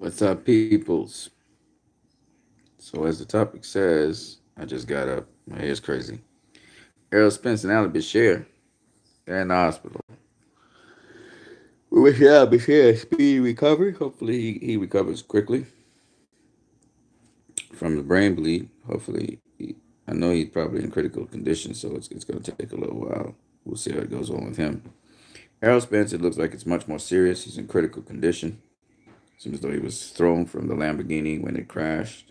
What's up, peoples? So, as the topic says, I just got up. My hair's crazy. Errol Spence and Bashir, they're in the hospital. We wish Bashir a speedy recovery. Hopefully, he recovers quickly from the brain bleed. I know he's probably in critical condition, so it's going to take a little while. We'll see how it goes on with him. Errol Spence, it looks like it's much more serious. He's in critical condition. Seems as though he was thrown from the Lamborghini when it crashed.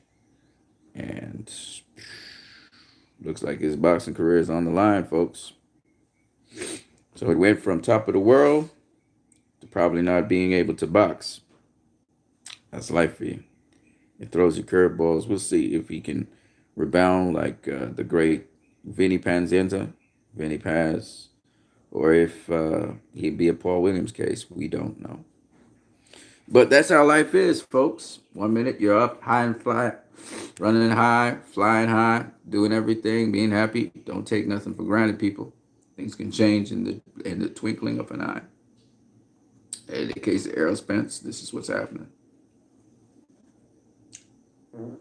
And looks like his boxing career is on the line, folks. So it went from top of the world to probably not being able to box. That's life for you. It throws you curveballs. We'll see if he can rebound like the great Vinny Panzenta, Vinny Paz, or if he'd be a Paul Williams case. We don't know. But that's how life is, folks. 1 minute you're up high and fly, running high, flying high, doing everything, being happy. Don't take nothing for granted, people. Things can change in the twinkling of an eye. In the case of Errol Spence, this is what's happening. 1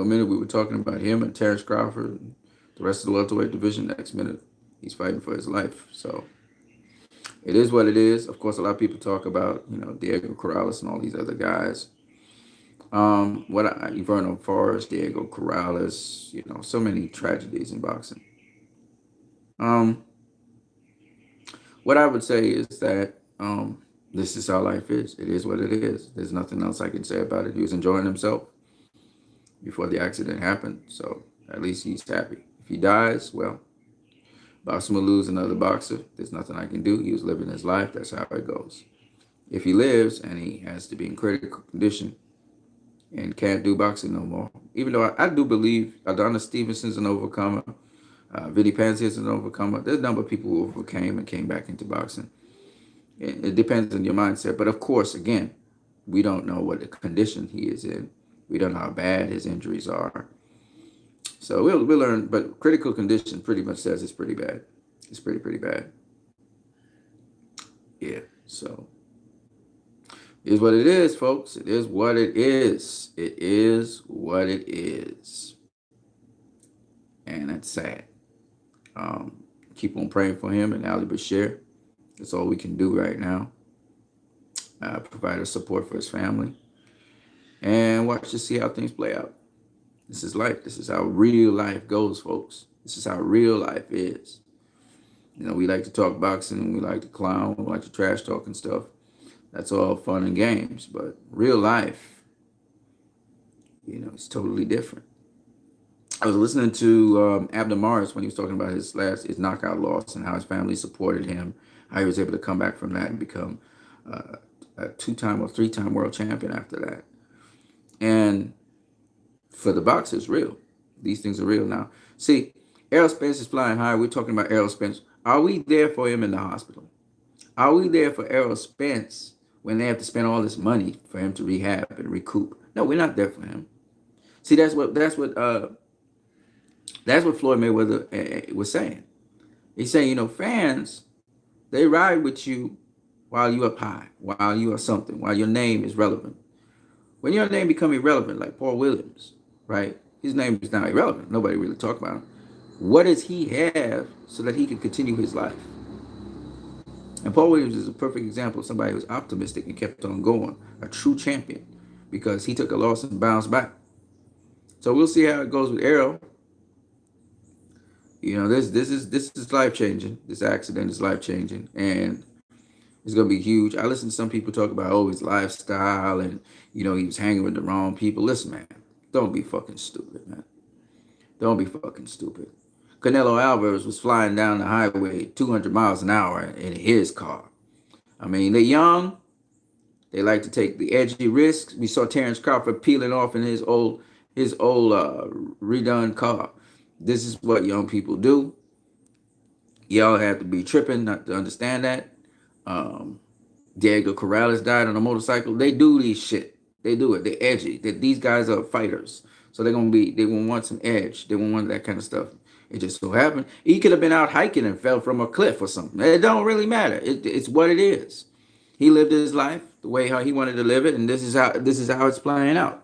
minute we were talking about him and Terrence Crawford and the rest of the welterweight division. Next minute he's fighting for his life. So it is what it is. Of course, a lot of people talk about Diego Corrales and all these other guys. Everno Forrest, Diego Corrales, so many tragedies in boxing. What I would say is that this is how life is. It is what it is. There's nothing else I can say about it. He was enjoying himself before the accident happened, so at least he's happy. If he dies, well, boxing will lose another boxer. There's nothing I can do. He was living his life. That's how it goes. If he lives and he has to be in critical condition and can't do boxing no more, even though I do believe Adonis Stevenson's an overcomer, Vinny Panzis is an overcomer. There's a number of people who overcame and came back into boxing. It depends on your mindset. But of course, again, we don't know what the condition he is in. We don't know how bad his injuries are. So we'll learn. But critical condition pretty much says it's pretty bad. It's pretty bad. Yeah. So it is what it is, folks. It is what it is. It is what it is. And that's sad. Keep on praying for him and Ali Bashir. That's all we can do right now. Provide a support for his family. And watch to see how things play out. This is life. This is how real life goes, folks. This is how real life is. We like to talk boxing, we like to clown, we like to trash talk and stuff. That's all fun and games. But real life, it's totally different. I was listening to Abner Morris when he was talking about his knockout loss and how his family supported him, how he was able to come back from that and become a 2-time or 3-time world champion after that. And for the boxers, real. These things are real now. See, Errol Spence is flying high. We're talking about Errol Spence. Are we there for him in the hospital? Are we there for Errol Spence when they have to spend all this money for him to rehab and recoup? No, we're not there for him. See, that's what Floyd Mayweather was saying. He's saying, fans, they ride with you while you up high, while you are something, while your name is relevant. When your name become irrelevant, like Paul Williams, right? His name is now irrelevant. Nobody really talk about him. What does he have so that he can continue his life? And Paul Williams is a perfect example of somebody who was optimistic and kept on going, a true champion, because he took a loss and bounced back. So we'll see how it goes with Errol. This is life changing. This accident is life changing, and it's gonna be huge. I listen to some people talk about his lifestyle and he was hanging with the wrong people. Listen, man, don't be fucking stupid, man. Don't be fucking stupid. Canelo Alvarez was flying down the highway 200 miles an hour in his car. I mean, they're young. They like to take the edgy risks. We saw Terrence Crawford peeling off in his old redone car. This is what young people do. Y'all have to be tripping not to understand that. Diego Corrales died on a motorcycle. They do these shit. They do it. They're edgy. These guys are fighters. So they gonna want some edge. They won't want that kind of stuff. It just so happened. He could have been out hiking and fell from a cliff or something. It don't really matter. It's what it is. He lived his life. the way how he wanted to live it, and this is how it's playing out.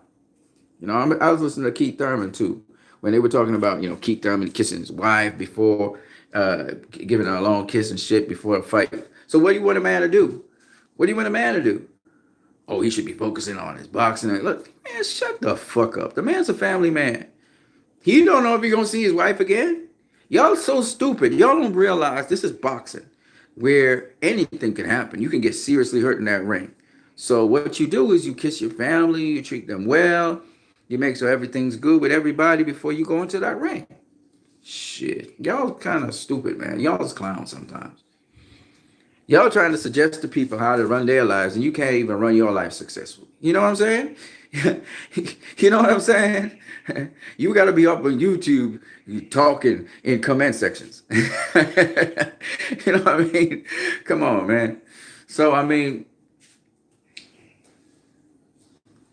I was listening to Keith Thurman too when they were talking about Keith Thurman kissing his wife before, giving her a long kiss and shit before a fight. So what do you want a man to do? What do you want a man to do? Oh, he should be focusing on his boxing. Look, man, shut the fuck up. The man's a family man. He don't know if he's gonna see his wife again. Y'all so stupid. Y'all don't realize this is boxing, where anything can happen. You can get seriously hurt in that ring. So what you do is you kiss your family, you treat them well, you make sure everything's good with everybody before you go into that ring. Shit, y'all kind of stupid, man. Y'all's clowns sometimes. Y'all trying to suggest to people how to run their lives, and you can't even run your life successfully. You know what I'm saying? You know what I'm saying? You got to be up on YouTube talking in comment sections. You know what I mean? Come on, man. So, I mean,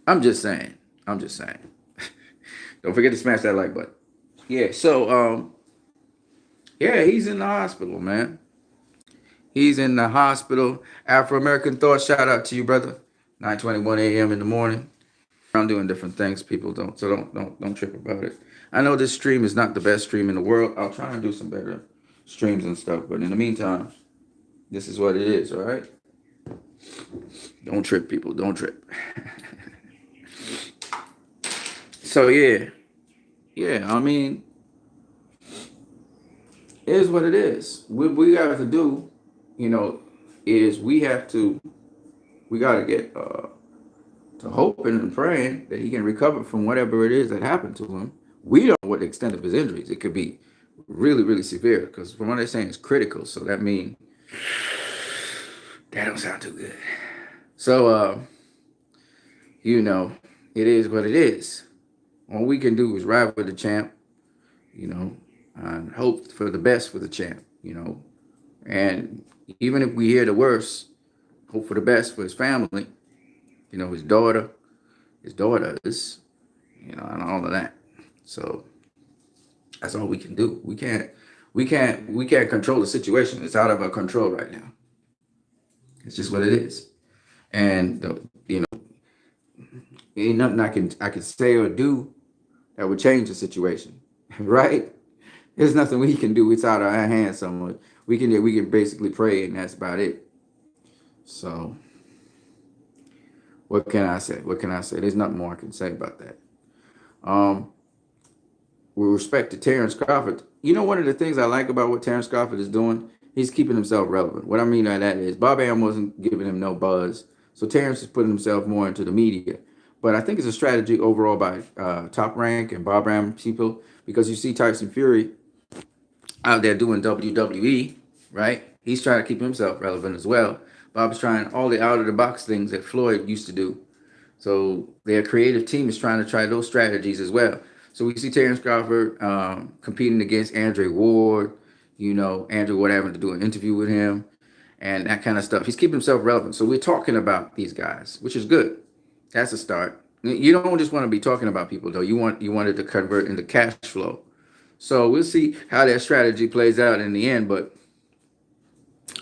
I'm just saying. Don't forget to smash that like button. Yeah, so, yeah, he's in the hospital, man. He's in the hospital. Afro-American Thought, shout out to you, brother. 9:21 a.m. in the morning. I'm doing different things. People don't trip about it. I know this stream is not the best stream in the world. I'll try and do some better streams and stuff. But in the meantime, this is what it is, all right? Don't trip, people. Don't trip. So, yeah. Yeah, I mean, it is what it is. What we got to do, is we got to get to hoping and praying that he can recover from whatever it is that happened to him. We don't know what the extent of his injuries. It could be really, really severe, because from what they're saying, it's critical. So that means that don't sound too good. So, it is what it is. All we can do is ride with the champ, and hope for the best for the champ, And even if we hear the worst, hope for the best for his family, his daughters, and all of that. So that's all we can do. We can't control the situation. It's out of our control right now. It's just what it is. And ain't nothing I can say or do that would change the situation, right? There's nothing we can do. It's out of our hands somewhat. We can basically pray, and that's about it. So what can I say? There's nothing more I can say about that. With respect to Terrence Crawford, one of the things I like about what Terrence Crawford is doing, he's keeping himself relevant. What I mean by that is Bob Arum wasn't giving him no buzz, so Terrence is putting himself more into the media. But I think it's a strategy overall by Top Rank and Bob Arum people, because you see Tyson Fury out there doing WWE, right? He's trying to keep himself relevant as well. Bob's trying all the out-of-the-box things that Floyd used to do. So their creative team is trying to try those strategies as well. So we see Terrence Crawford competing against Andre Ward, Andrew Ward having to do an interview with him and that kind of stuff. He's keeping himself relevant. So we're talking about these guys, which is good. That's a start. You don't just want to be talking about people, though. You want it to convert into cash flow. So we'll see how that strategy plays out in the end. But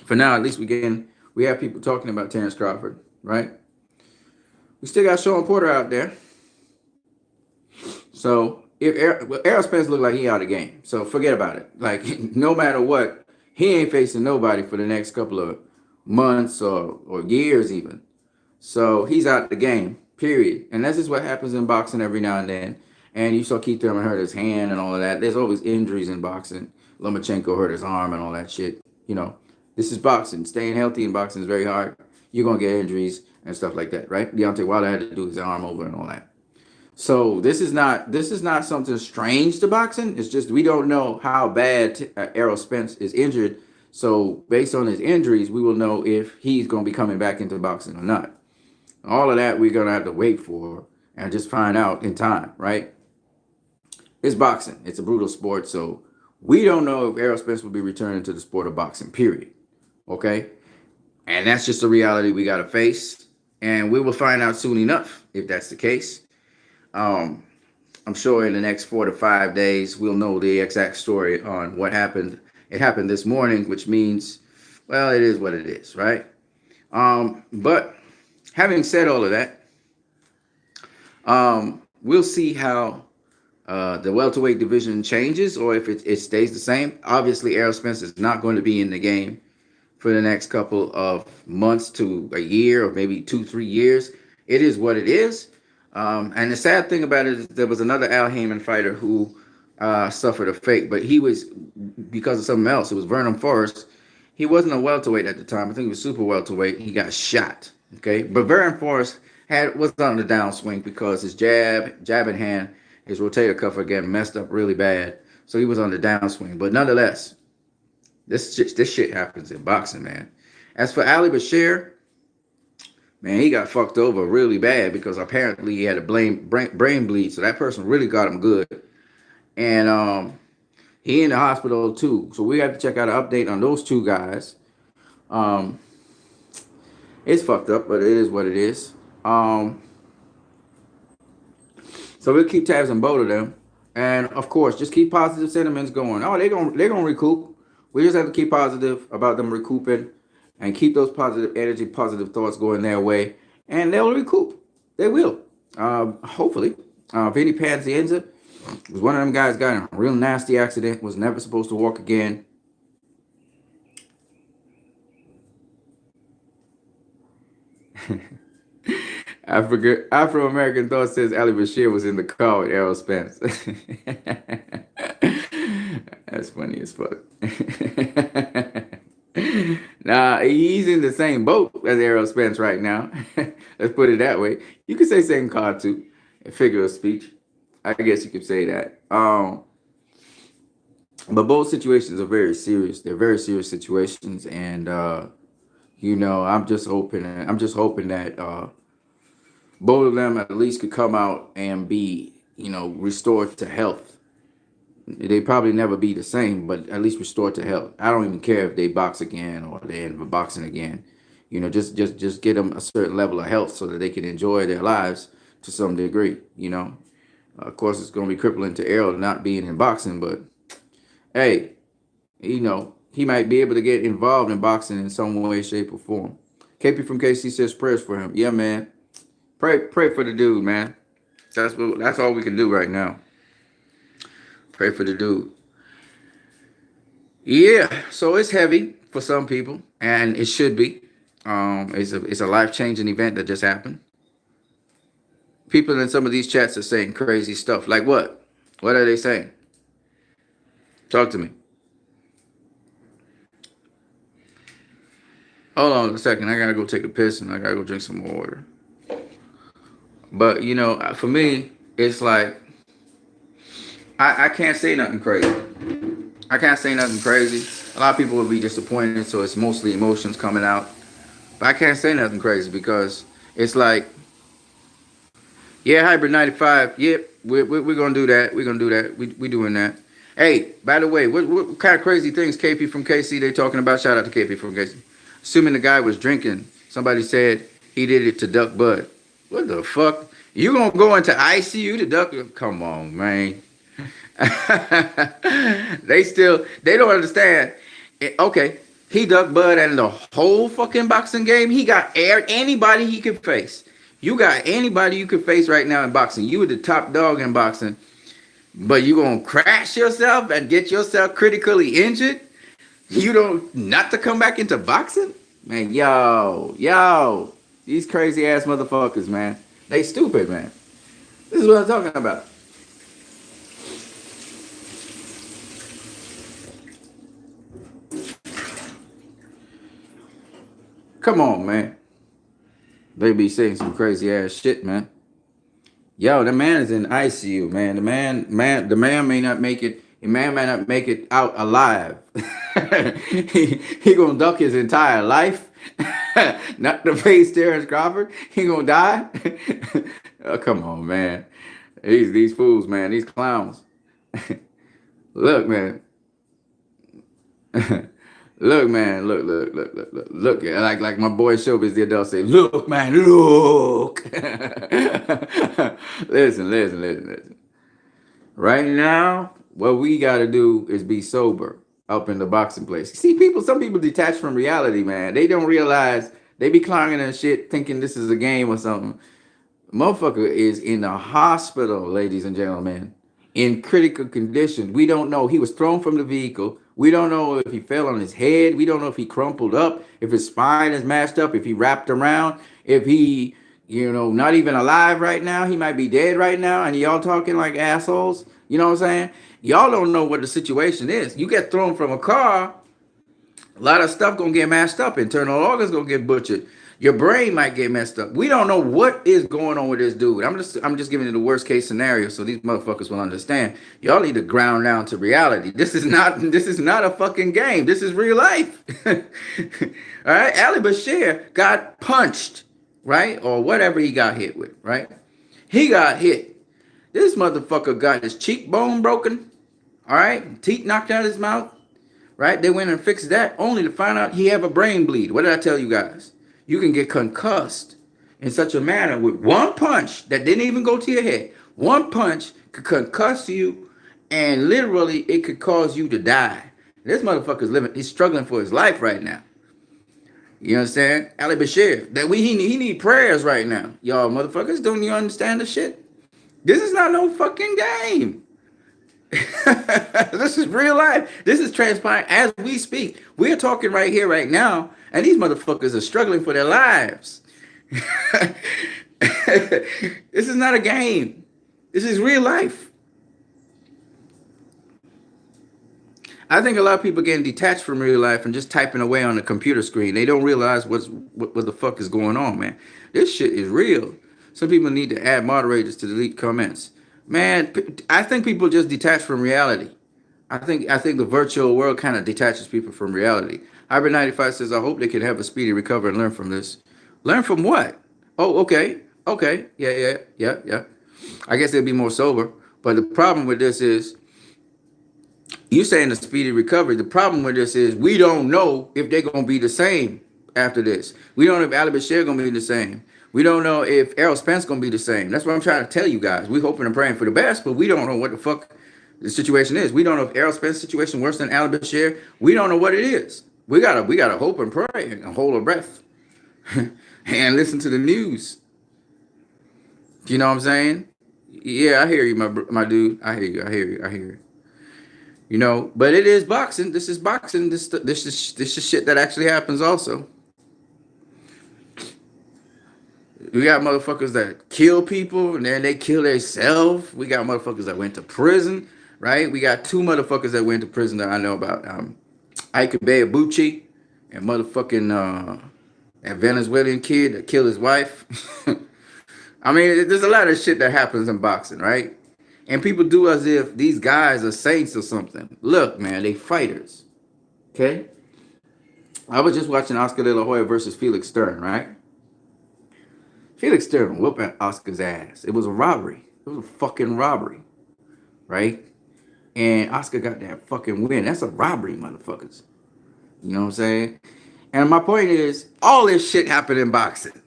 for now, at least we have people talking about Terrence Crawford, right? We still got Sean Porter out there. So if Errol Spence looked like he out of the game, so forget about it. Like, no matter what, he ain't facing nobody for the next couple of months or years even. So he's out the game, period. And that's just what happens in boxing every now and then. And you saw Keith Thurman hurt his hand and all of that. There's always injuries in boxing. Lomachenko hurt his arm and all that shit. This is boxing. Staying healthy in boxing is very hard. You're going to get injuries and stuff like that, right? Deontay Wilder had to do his arm over and all that. So this is not something strange to boxing. It's just we don't know how bad Errol Spence is injured. So based on his injuries, we will know if he's going to be coming back into boxing or not. All of that we're going to have to wait for and just find out in time, right? It's boxing. It's a brutal sport. So we don't know if Errol Spence will be returning to the sport of boxing, period. Okay? And that's just a reality we got to face. And we will find out soon enough if that's the case. I'm sure in the next 4 to 5 days, we'll know the exact story on what happened. It happened this morning, which means, well, it is what it is, right? But Having said all of that, we'll see how the welterweight division changes or if it stays the same. Obviously, Errol Spence is not going to be in the game for the next couple of months to a year or maybe 2, 3 years. It is what it is. And the sad thing about it is there was another Al Heyman fighter who suffered a fate, but he was because of something else. It was Vernon Forrest. He wasn't a welterweight at the time. I think he was super welterweight. He got shot. Okay, but Vernon Forrest was on the downswing because his jabbing hand, his rotator cuff again messed up really bad. So he was on the downswing. But nonetheless, this shit happens in boxing, man. As for Ali Bashir, man, he got fucked over really bad because apparently he had a brain bleed. So that person really got him good. And he in the hospital too. So we have to check out an update on those two guys. It's fucked up, but it is what it is. So we'll keep tabs on both of them. And of course, just keep positive sentiments going. Oh, they're gonna recoup. We just have to keep positive about them recouping and keep those positive energy, positive thoughts going their way. And they'll recoup. They will. Hopefully. Vinny Pazienza was one of them guys got in a real nasty accident, was never supposed to walk again. Afro-American Thought says Ali Bashir was in the car with Errol Spence. That's funny as fuck. Nah, he's in the same boat as Errol Spence right now. Let's put it that way. You could say same car too. A figure of speech. I guess you could say that. But both situations are very serious. They're very serious situations, and I'm just hoping that both of them at least could come out and be, restored to health. They probably never be the same, but at least restored to health. I don't even care if they box again or they end up boxing again. Just get them a certain level of health so that they can enjoy their lives to some degree. Of course, it's going to be crippling to Errol not being in boxing, but hey, he might be able to get involved in boxing in some way, shape, or form. KP from KC says prayers for him. Yeah, man. Pray for the dude, man. That's all we can do right now. Pray for the dude. Yeah, so it's heavy for some people, and it should be. It's a life-changing event that just happened. People in some of these chats are saying crazy stuff. Like what? What are they saying? Talk to me. Hold on a second. I gotta go take a piss and I gotta go drink some more water. But for me, it's like I can't say nothing crazy. I can't say nothing crazy. A lot of people will be disappointed, so it's mostly emotions coming out. But I can't say nothing crazy because it's like, yeah, Hybrid 95. Yep, we're gonna do that. We're gonna do that. We doing that. Hey, by the way, what kind of crazy things KP from KC they talking about? Shout out to KP from KC. Assuming the guy was drinking, somebody said he did it to duck Bud. What the fuck? You gonna go into ICU to duck? Come on, man. They don't understand. Okay, he ducked Bud and the whole fucking boxing game. He got anybody he could face. You got anybody you could face right now in boxing. You were the top dog in boxing, but you gonna crash yourself and get yourself critically injured? You don't not to come back into boxing? Man, yo, these crazy ass motherfuckers, man. They stupid, man. This is what I'm talking about. Come on, man. They be saying some crazy ass shit, man. Yo, the man is in ICU, man. The man may not make it. The man may not make it out alive. he gonna duck his entire life. Not to face Terrence Crawford. He gonna die. Oh, come on, man. These fools, man. These clowns. Look, man. Look, man. Look. Like my boy Showbiz the adult say, look, man, look. Listen. Right now, what we got to do is be sober up in the boxing place. See, some people detach from reality, man. They don't realize They be clowning and shit, thinking this is a game or something. Motherfucker is in the hospital, ladies and gentlemen, in critical condition. We don't know. He was thrown from the vehicle. We don't know if he fell on his head. We don't know if he crumpled up, if his spine is mashed up, if he wrapped around, if he, not even alive right now. He might be dead right now. And y'all talking like assholes. You know what I'm saying? Y'all don't know what the situation is. You get thrown from a car, a lot of stuff gonna get mashed up. Internal organs gonna get butchered. Your brain might get messed up. We don't know what is going on with this dude. I'm just giving you the worst case scenario so these motherfuckers will understand. Y'all need to ground down to reality. This is not a fucking game. This is real life. All right, Ali Bashir got punched, right, or whatever he got hit with, right? He got hit. This motherfucker got his cheekbone broken. All right, teeth knocked out of his mouth. Right? They went and fixed that only to find out he have a brain bleed. What did I tell you guys? You can get concussed in such a manner with one punch that didn't even go to your head. One punch could concuss you, and literally it could cause you to die. This motherfucker's living, he's struggling for his life right now. You understand? Ali Bashir, he need prayers right now. Y'all motherfuckers, don't you understand the shit? This is not no fucking game. This is real life. This is transpiring as we speak. We're talking right here, right now, and these motherfuckers are struggling for their lives. This is not a game. This is real life. I think a lot of people getting detached from real life and just typing away on the computer screen. They don't realize what the fuck is going on, man. This shit is real. Some people need to add moderators to delete comments. Man, I think people just detach from reality. I think the virtual world kind of detaches people from reality. Hybrid 95 says, I hope they can have a speedy recovery and learn from this. Learn from what? Oh, okay. Okay. Yeah. I guess they'll be more sober. But the problem with this is, you saying the speedy recovery. The problem with this is we don't know if they're going to be the same after this. We don't know if Ali Bashir going to be the same. We don't know if Errol Spence going to be the same. That's what I'm trying to tell you guys. We hoping and praying for the best, but we don't know what the fuck the situation is. We don't know if Errol Spence's situation worse than Ali Bashir. We don't know what it is. We gotta hope and pray and hold our breath and listen to the news. You know what I'm saying? Yeah, I hear you, my dude. I hear you. You know, but it is boxing. This is boxing. This is shit that actually happens also. We got motherfuckers that kill people and then they kill themselves. We got motherfuckers that went to prison, right? We got two motherfuckers that went to prison that I know about. Ike Abuchi and motherfucking that Venezuelan kid that killed his wife. I mean, there's a lot of shit that happens in boxing, right? And people do as if these guys are saints or something. Look, man, they fighters. Okay? I was just watching Oscar De La Hoya versus Felix Stern, right? Felix Stern whooping Oscar's ass. It was a robbery. It was a fucking robbery. Right? And Oscar got that fucking win. That's a robbery, motherfuckers. You know what I'm saying? And my point is, all this shit happened in boxing.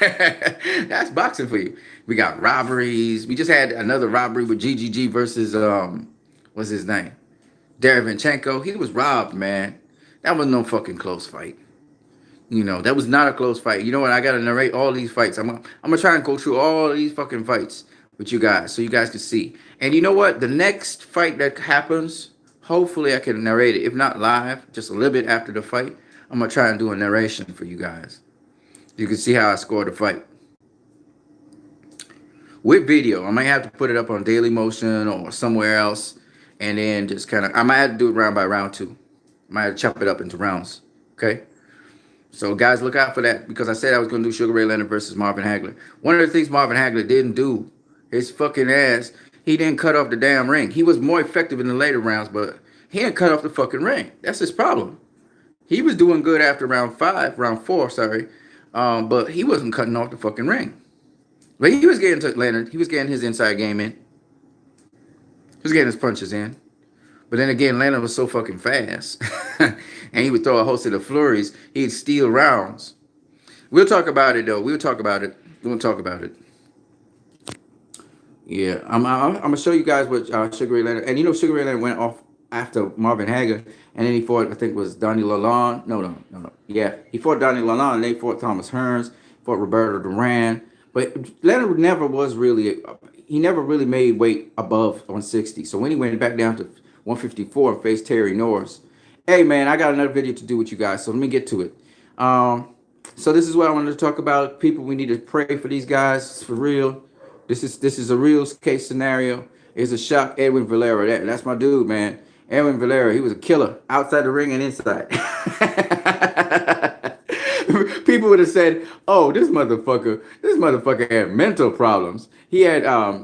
That's boxing for you. We got robberies. We just had another robbery with GGG versus, what's his name? Derevyanchenko. He was robbed, man. That was no fucking close fight. You know, that was not a close fight. You know what? I got to narrate all these fights. I'm gonna try and go through all of these fucking fights with you guys so you guys can see. And you know what? The next fight that happens, hopefully I can narrate it. If not live, just a little bit after the fight, I'm going to try and do a narration for you guys. You can see how I scored the fight. With video, I might have to put it up on Daily Motion or somewhere else. And then just kind of, I might have to do it round by round too. I might have to chop it up into rounds. Okay? So guys, look out for that. Because I said I was going to do Sugar Ray Leonard versus Marvin Hagler. One of the things Marvin Hagler didn't do, his fucking ass, he didn't cut off the damn ring. He was more effective in the later rounds, but he didn't cut off the fucking ring. That's his problem. He was doing good after round four, but he wasn't cutting off the fucking ring. But he was getting to Leonard. He was getting his inside game in. He was getting his punches in. But then again, Leonard was so fucking fast. And he would throw a host of the flurries. He'd steal rounds. We'll talk about it, though. We'll talk about it. Yeah, I'm going to show you guys what Sugar Ray Leonard. And you know Sugar Ray Leonard went off after Marvin Hagler, and then he fought, I think it was Donnie Lalonde. No. Yeah, he fought Donnie Lalonde, and they fought Thomas Hearns, fought Roberto Duran. But Leonard never was really, he never really made weight above 160. So when he went back down to 154 and faced Terry Norris, hey man, I got another video to do with you guys, so let me get to it. So this is what I wanted to talk about. People, we need to pray for these guys for real. This is a real case scenario. It's a shock. Edwin Valera, that's my dude, man. Edwin Valera, he was a killer outside the ring and inside. People would have said, "Oh, this motherfucker had mental problems. He had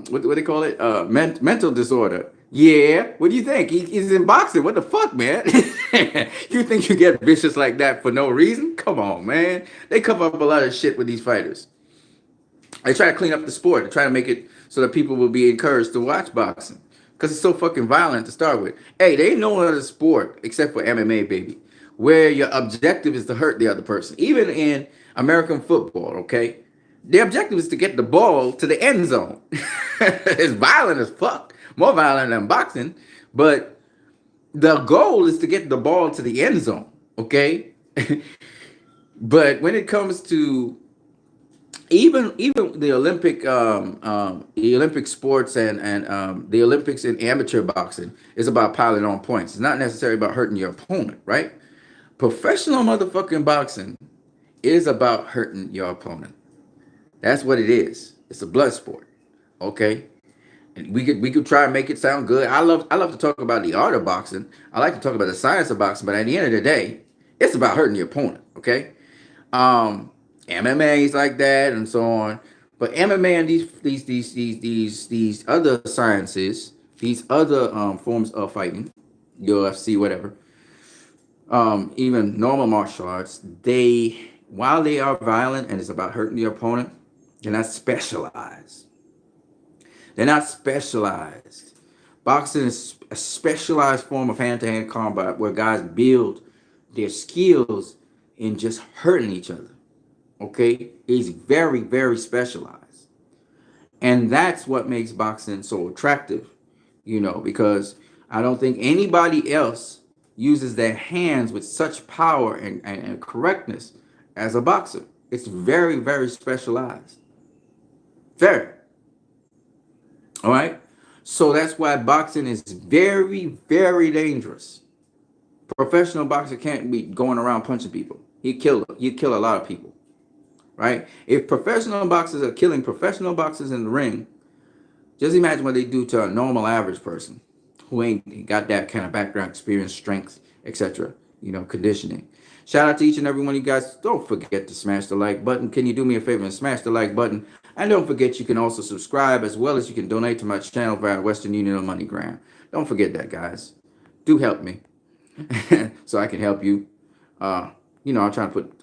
what they call it, mental disorder." Yeah, what do you think? He's in boxing. What the fuck, man? You think you get vicious like that for no reason? Come on, man. They cover up a lot of shit with these fighters. They try to clean up the sport. They try to make it so that people will be encouraged to watch boxing because it's so fucking violent to start with. Hey, there ain't no other sport except for MMA, baby, where your objective is to hurt the other person. Even in American football, okay? The objective is to get the ball to the end zone. It's violent as fuck. More violent than boxing. But the goal is to get the ball to the end zone, okay? But when it comes to even the Olympic sports and the Olympics in amateur boxing is about piling on points. It's not necessarily about hurting your opponent, right? Professional motherfucking boxing is about hurting your opponent. That's what it is. It's a blood sport, okay? And we could try and make it sound good. I love to talk about the art of boxing. I like to talk about the science of boxing, but at the end of the day, it's about hurting your opponent, okay? MMA is like that and so on. But MMA and these other sciences, these other forms of fighting, UFC, whatever, even normal martial arts, while they are violent and it's about hurting the opponent, they're not specialized. They're not specialized. Boxing is a specialized form of hand-to-hand combat where guys build their skills in just hurting each other. Okay? It's very, very specialized. And that's what makes boxing so attractive, because I don't think anybody else uses their hands with such power and correctness as a boxer. It's very, very specialized. Very. All right? So that's why boxing is very, very dangerous. Professional boxer can't be going around punching people. He'd kill a lot of people. Right? If professional boxers are killing professional boxers in the ring, just imagine what they do to a normal average person who ain't got that kind of background, experience, strength, etc. Conditioning. Shout out to each and every one of you guys. Don't forget to smash the like button. Can you do me a favor and smash the like button? And don't forget you can also subscribe as well as you can donate to my channel via Western Union or MoneyGram. Don't forget that, guys. Do help me so I can help you. I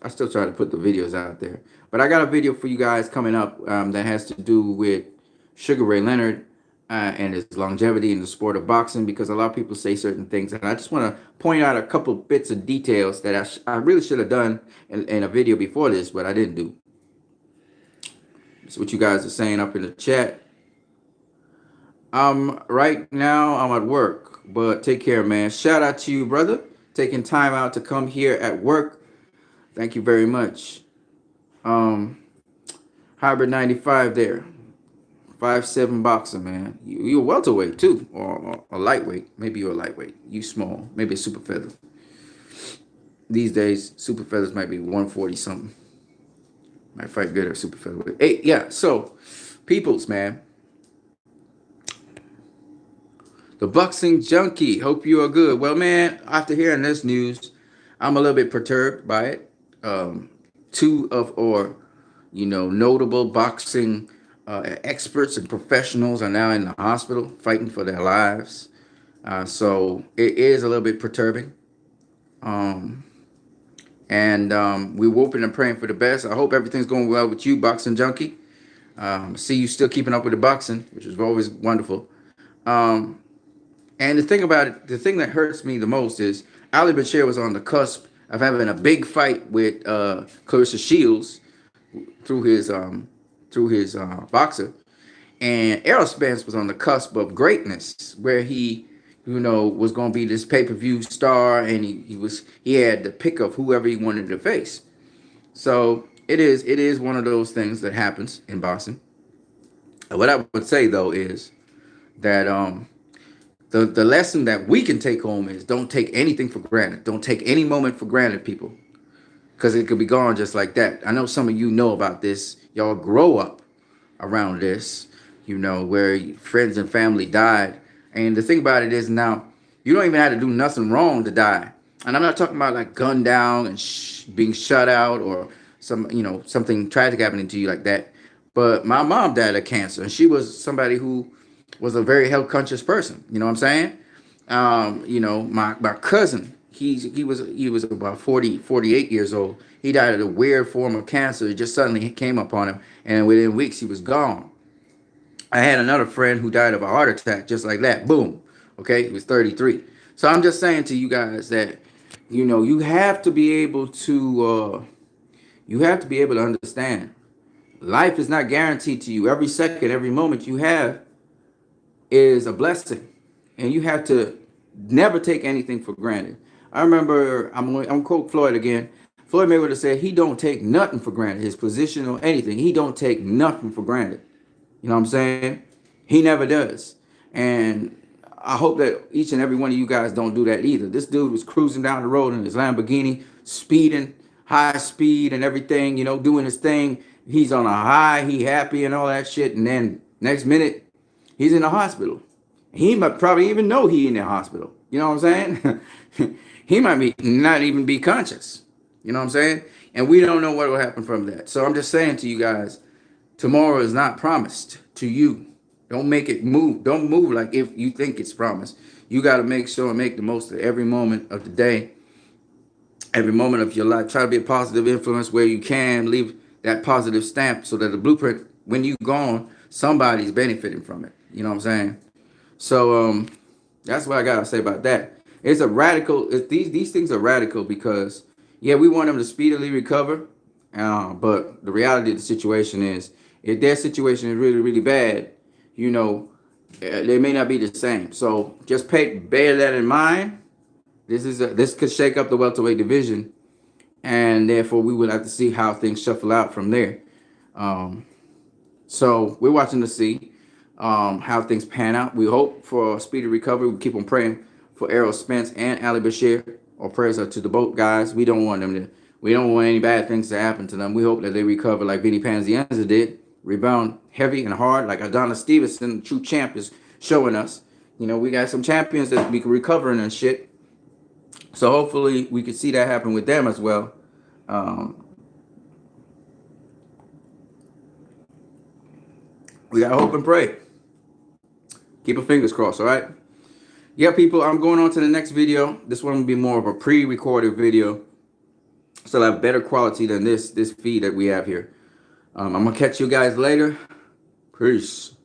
still try to put the videos out there. But I got a video for you guys coming up that has to do with Sugar Ray Leonard and his longevity in the sport of boxing, because a lot of people say certain things. And I just want to point out a couple bits of details that I really should have done in a video before this, but I didn't do. That's what you guys are saying up in the chat. Right now I'm at work, but take care, man. Shout out to you, brother, taking time out to come here at work. Thank you very much. Hybrid 95 there. 5'7" boxer, man. You're a welterweight too, or a lightweight. Maybe you're a lightweight. You small. Maybe a super feather. These days, super feathers might be 140 something. Might fight good at super featherweight. Hey, yeah. So, peoples, man. The boxing junkie. Hope you are good. Well, man, after hearing this news, I'm a little bit perturbed by it. Two of our, notable boxing experts and professionals are now in the hospital fighting for their lives. So it is a little bit perturbing. We're hoping and praying for the best. I hope everything's going well with you, boxing junkie. See you still keeping up with the boxing, which is always wonderful. And the thing about it, the thing that hurts me the most is Ali Bashir was on the cusp of having a big fight with Clarissa Shields through his boxer, and Errol Spence was on the cusp of greatness, where he was going to be this pay-per-view star, and he had the pick of whoever he wanted to face. So it is one of those things that happens in boxing. What I would say though is that the lesson that we can take home is don't take anything for granted. Don't take any moment for granted, people, because it could be gone just like that. I know some of you know about this. Y'all grow up around this, where friends and family died. And the thing about it is now, you don't even have to do nothing wrong to die. And I'm not talking about like gunned down and being shut out or something tragic happening to you like that. But my mom died of cancer, and she was somebody who was a very health conscious person. You know what I'm saying? My cousin, he was about 48 years old. He died of a weird form of cancer. It just suddenly came upon him, and within weeks he was gone. I had another friend who died of a heart attack just like that. Boom. Okay, he was 33. So I'm just saying to you guys that you have to be able to understand life is not guaranteed to you. Every second, every moment you have is a blessing, and you have to never take anything for granted. I remember, I'm quote Floyd again. Floyd Mayweather said he don't take nothing for granted, his position or anything. He don't take nothing for granted. You know what I'm saying? He never does. And I hope that each and every one of you guys don't do that either. This dude was cruising down the road in his Lamborghini, speeding, high speed and everything, doing his thing. He's on a high, he happy and all that shit. And then next minute, he's in the hospital. He might probably even know he in the hospital. You know what I'm saying? He might not even be conscious. You know what I'm saying? And we don't know what will happen from that. So I'm just saying to you guys, tomorrow is not promised to you. Don't make it move. Don't move like if you think it's promised. You got to make sure and make the most of every moment of the day, every moment of your life. Try to be a positive influence where you can. Leave that positive stamp so that the blueprint, when you're gone, somebody's benefiting from it. You know what I'm saying? So that's what I got to say about that. It's a radical. These things are radical because, yeah, we want them to speedily recover. But the reality of the situation is, if their situation is really, really bad, they may not be the same. So just bear that in mind. This could shake up the welterweight division, and therefore we would have to see how things shuffle out from there. So we're watching to see how things pan out. We hope for a speedy recovery. We keep on praying for Errol, Spence, and Ali Bashir. Our prayers are to the both guys. We don't want any bad things to happen to them. We hope that they recover like Vinny Panzienza did, rebound heavy and hard, like Adonis Stevenson, true champ, is showing us. We got some champions that we can recover and shit. So hopefully we could see that happen with them as well. We got to hope and pray. Keep our fingers crossed, all right? Yeah, people, I'm going on to the next video. This one will be more of a pre-recorded video. So it'll have better quality than this feed that we have here. I'm going to catch you guys later. Peace.